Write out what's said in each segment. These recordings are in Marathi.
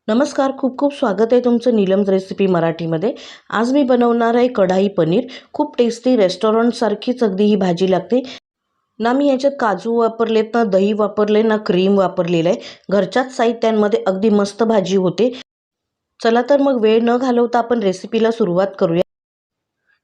नमस्कार, खूप खूप स्वागत आहे तुमचं नीलम रेसिपी मराठीमध्ये। आज मी बनवणार आहे कढाई पनीर। खूप टेस्टी रेस्टॉरंटसारखीच अगदी ही भाजी लागते ना। मी याच्यात काजू वापरलेत ना दही वापरले ना क्रीम वापरलेलं आहे। घरच्याच साहित्यांमध्ये अगदी मस्त भाजी होते। चला तर मग वेळ न घालवता आपण रेसिपीला सुरुवात करूया।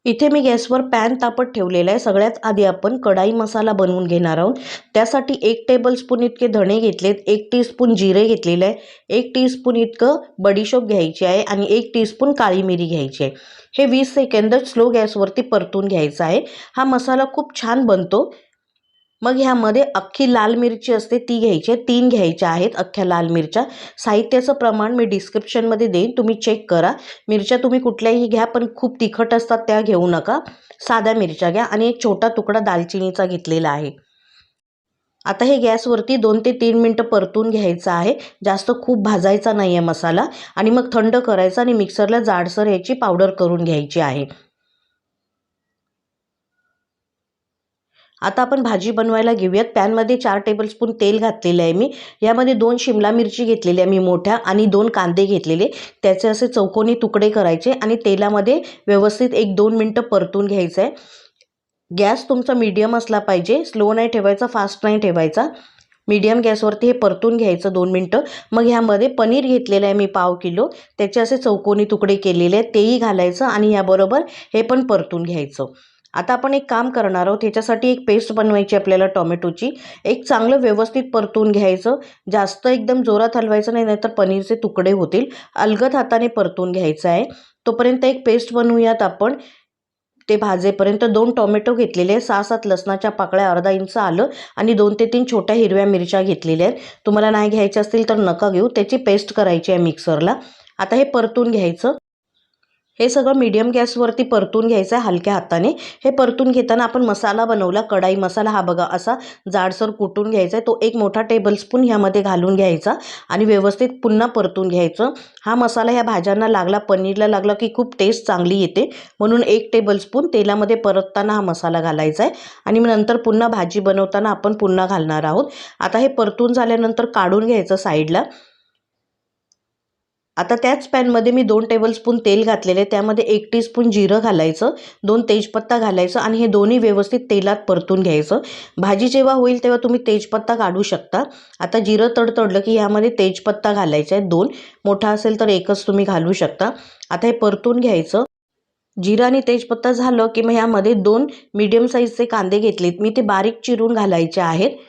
इथे मी गॅसवर पॅन तापत ठेवलेला आहे। सगळ्यात आधी आपण कढाई मसाला बनवून घेणार आहोत। त्यासाठी 1 टेबलस्पून इतके धणे घेतलेत, 1 टीस्पून जिरे घेतलेले आहे, 1 टीस्पून इतकं बडीशोप घ्यायची आहे आणि 1 टीस्पून काळी मिरी घ्यायची आहे। हे 20 सेकंद स्लो गॅसवरती परतून घ्यायचं आहे। हा मसाला खूप छान बनतो। मग ह्यामध्ये अख्खी लाल मिरची असते ती घ्यायची आहे, 3 घ्यायच्या आहेत अख्ख्या लाल मिरच्या। साहित्याचं प्रमाण मी डिस्क्रिप्शनमध्ये देईन, तुम्ही चेक करा। मिरच्या तुम्ही कुठल्याही घ्या, पण खूप तिखट असतात त्या घेऊ नका। साध्या मिरच्या घ्या आणि एक छोटा तुकडा दालचिनीचा घेतलेला आहे। आता हे गॅसवरती 2 ते 3 मिनिटं परतून घ्यायचं आहे। जास्त खूप भाजायचा नाही आहे मसाला आणि मग थंड करायचा आणि मिक्सरला जाडसर याची पावडर करून घ्यायची आहे। आता आपण भाजी बनवायला घेऊयात। पॅनमध्ये 4 टेबलस्पून तेल घातलेले आहे मी। यामध्ये 2 शिमला मिरची घेतलेल्या मी मोठ्या आणि 2 कांदे घेतलेले। त्याचे असे चौकोनी तुकडे करायचे आणि तेलामध्ये व्यवस्थित 1-2 मिनिटं परतून घ्यायचं आहे। गॅस तुमचा मीडियम असला पाहिजे, स्लो नाही ठेवायचा, फास्ट नाही ठेवायचा। मीडियम गॅसवरती हे परतून घ्यायचं 2 मिनिटं। मग ह्यामध्ये पनीर घेतलेलं आहे मी पाव किलो, त्याचे असे चौकोनी तुकडे केलेले आहेत, तेही घालायचं आणि याबरोबर हे पण परतून घ्यायचं। आता आपण एक काम करणार आहोत, ह्याच्यासाठी एक पेस्ट बनवायची आपल्याला टोमॅटोची। एक चांगलं व्यवस्थित परतून घ्यायचं, जास्त एकदम जोरात हलवायचं नाही, नाहीतर पनीरचे तुकडे होतील। अलगद हाताने परतून घ्यायचं आहे। तोपर्यंत एक पेस्ट बनवूयात आपण। ते भाजेपर्यंत 2 टोमॅटो घेतलेले, 6-7 लसणाच्या पाकळ्या, अर्धा इंच आलं आणि 2 ते 3 छोट्या हिरव्या मिरच्या घेतलेल्या आहेत। तुम्हाला नाही घ्यायच्या असतील तर नका घेऊ, त्याची पेस्ट करायची आहे मिक्सरला। आता हे परतून घ्यायचं। हे सगळं मीडियम गॅसवरती परतून घ्यायचं आहे हलक्या हाताने। हे परतून घेताना आपण मसाला बनवला, कढाई मसाला, हा बघा असा जाडसर कुटून घ्यायचा आहे। तो 1 मोठा टेबलस्पून ह्यामध्ये घालून घ्यायचा आणि व्यवस्थित पुन्हा परतून घ्यायचं। हा मसाला ह्या भाज्यांना लागला, पनीरला लागला की खूप टेस्ट चांगली येते, म्हणून 1 टेबलस्पून तेलामध्ये परतताना हा मसाला घालायचा आहे आणि नंतर पुन्हा भाजी बनवताना आपण पुन्हा घालणार आहोत। आता हे परतून झाल्यानंतर काढून घ्यायचं साईडला। आता त्याच पॅनमध्ये मी 2 टेबलस्पून तेल घातलेले, त्यामध्ये 1 टीस्पून जिरं घालायचं, 2 तेजपत्ता घालायचं आणि हे दोन्ही व्यवस्थित तेलात परतून घ्यायचं। भाजी जेव्हा होईल तेव्हा तुम्ही तेजपत्ता काढू शकता। आता जिरं तडतडलं की यामध्ये तेजपत्ता घालायचा आहे, 2, मोठा असेल तर 1च तुम्ही घालू शकता। आता हे परतून घ्यायचं। जिरा आणि तेजपत्ता झालं की मग ह्यामध्ये 2 मीडियम साईजचे कांदे घेतलेत मी, ते बारीक चिरून घालायचे आहेत।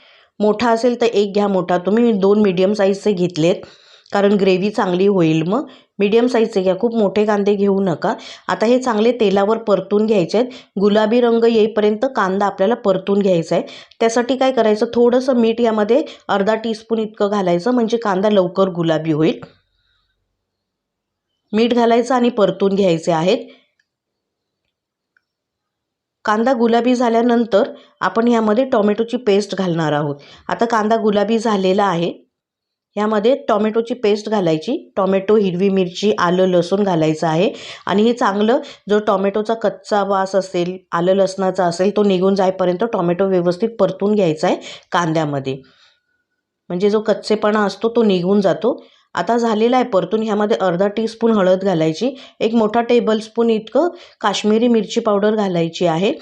मोठा असेल तर 1 घ्या मोठा तुम्ही, मी 2 मीडियम साईजचे घेतलेत, कारण ग्रेव्ही चांगली होईल। मग मीडियम साईजचे घ्या, खूप मोठे कांदे घेऊ नका। आता हे चांगले तेलावर परतून घ्यायचे आहेत। गुलाबी रंग येईपर्यंत कांदा आपल्याला परतून घ्यायचा आहे। त्यासाठी काय करायचं, थोडंसं मीठ यामध्ये अर्धा टीस्पून इतकं घालायचं, म्हणजे कांदा लवकर गुलाबी होईल। मीठ घालायचं आणि परतून घ्यायचे आहेत। कांदा गुलाबी झाल्यानंतर आपण यामध्ये टोमॅटोची पेस्ट घालणार आहोत। आता कांदा गुलाबी झालेला आहे, यामध्ये टोमॅटोची पेस्ट घालायची। टोमॅटो, हिरवी मिरची, आलं, लसूण घालायचं आहे आणि हे चांगलं, जो टोमॅटोचा कच्चा वास असेल, आलं लसणाचा असेल, तो निघून जाईपर्यंत टोमॅटो व्यवस्थित परतून घ्यायचा आहे कांद्यामध्ये, म्हणजे जो कच्चेपणा असतो तो निघून जातो। आता झालेला आहे परतून। ह्यामध्ये अर्धा टीस्पून हळद घालायची, 1 मोठा टेबलस्पून इतकं काश्मीरी मिरची पावडर घालायची आहे,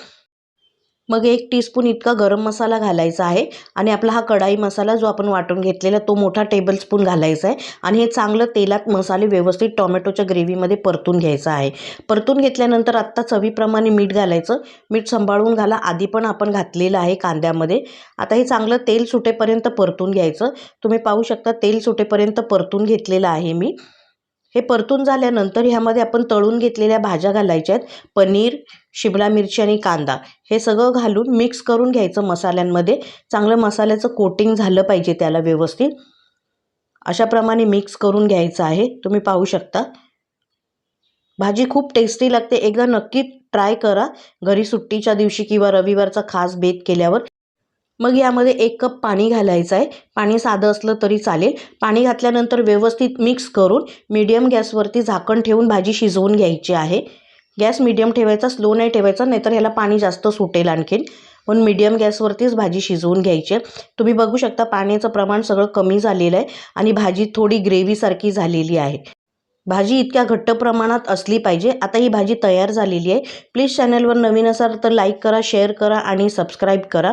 मग 1 टीस्पून इतका गरम मसाला घालायचा आहे आणि आपला हा कढाई मसाला जो आपण वाटून घेतलेला तो मोठा टेबलस्पून घालायचा आहे आणि हे चांगलं तेलात मसाले व्यवस्थित टोमॅटोच्या ग्रेव्हीमध्ये परतून घ्यायचं आहे। परतून घेतल्यानंतर आत्ता चवीप्रमाणे मीठ घालायचं। मीठ सांभाळून घाला, आधी पण आपण घातलेलं आहे कांद्यामध्ये। आता हे चांगलं तेल सुटेपर्यंत परतून घ्यायचं। तुम्ही पाहू शकता तेल सुटेपर्यंत परतून घेतलेलं आहे मी। हे परतून झाल्यानंतर ह्यामध्ये आपण तळून घेतलेल्या भाज्या घालायच्या आहेत, पनीर, शिमला मिरची आणि कांदा। हे सगळं घालून मिक्स करून घ्यायचं मसाल्यांमध्ये। चांगलं मसाल्याचं कोटिंग झालं पाहिजे त्याला व्यवस्थित, अशाप्रमाणे मिक्स करून घ्यायचं आहे। तुम्ही पाहू शकता भाजी खूप टेस्टी लागते, एकदा नक्की ट्राय करा घरी सुट्टीच्या दिवशी किंवा रविवारचा खास बेत केल्यावर। मग यामध्ये 1 कप पाणी घालायचं आहे, पाणी साधं असलं तरी चालेल। पाणी घातल्यानंतर व्यवस्थित मिक्स करून मीडियम गॅसवरती झाकण ठेवून भाजी शिजवून घ्यायची आहे। गॅस मीडियम ठेवायचा, स्लो नाही ठेवायचा, नाहीतर ह्याला पाणी जास्त सुटेल आणखीन। पण मीडियम गॅसवरतीच भाजी शिजवून घ्यायची आहे। तुम्ही बघू शकता पाण्याचं प्रमाण सगळं कमी झालेलं आहे आणि भाजी थोडी ग्रेव्हीसारखी झालेली आहे। भाजी इतक्या घट्ट प्रमाणात असली पाहिजे। आता ही भाजी तयार झालेली आहे। प्लीज चॅनलवर नवीन असाल तर लाईक करा, शेअर करा आणि सबस्क्राईब करा।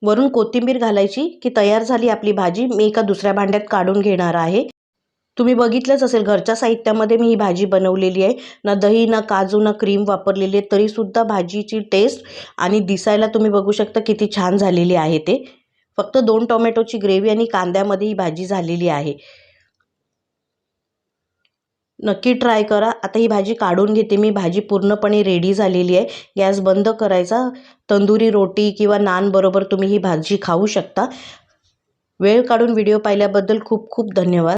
वरून कोथिंबीर घालायची की तयार झाली आपली भाजी। मी एका दुसऱ्या भांड्यात काढून घेणार आहे। तुम्ही बघितलंच असेल घरच्या साहित्यामध्ये मी ही भाजी बनवलेली आहे। ना दही, ना काजू, ना क्रीम वापरलेली आहे, तरीसुद्धा भाजीची टेस्ट आणि दिसायला तुम्ही बघू शकता किती छान झालेली आहे ते। फक्त 2 टोमॅटोची ग्रेव्ही आणि कांद्यामध्ये ही भाजी झालेली आहे। नक्की ट्राय करा। आता ही भाजी काढून घेते मी। भाजी पूर्णपणे रेडी झालेली आहे। गॅस बंद करायचा। तंदुरी रोटी किंवा नान बरोबर तुम्ही ही भाजी खाऊ शकता। वेळ काढून व्हिडिओ पाहिल्याबद्दल खूप खूप धन्यवाद।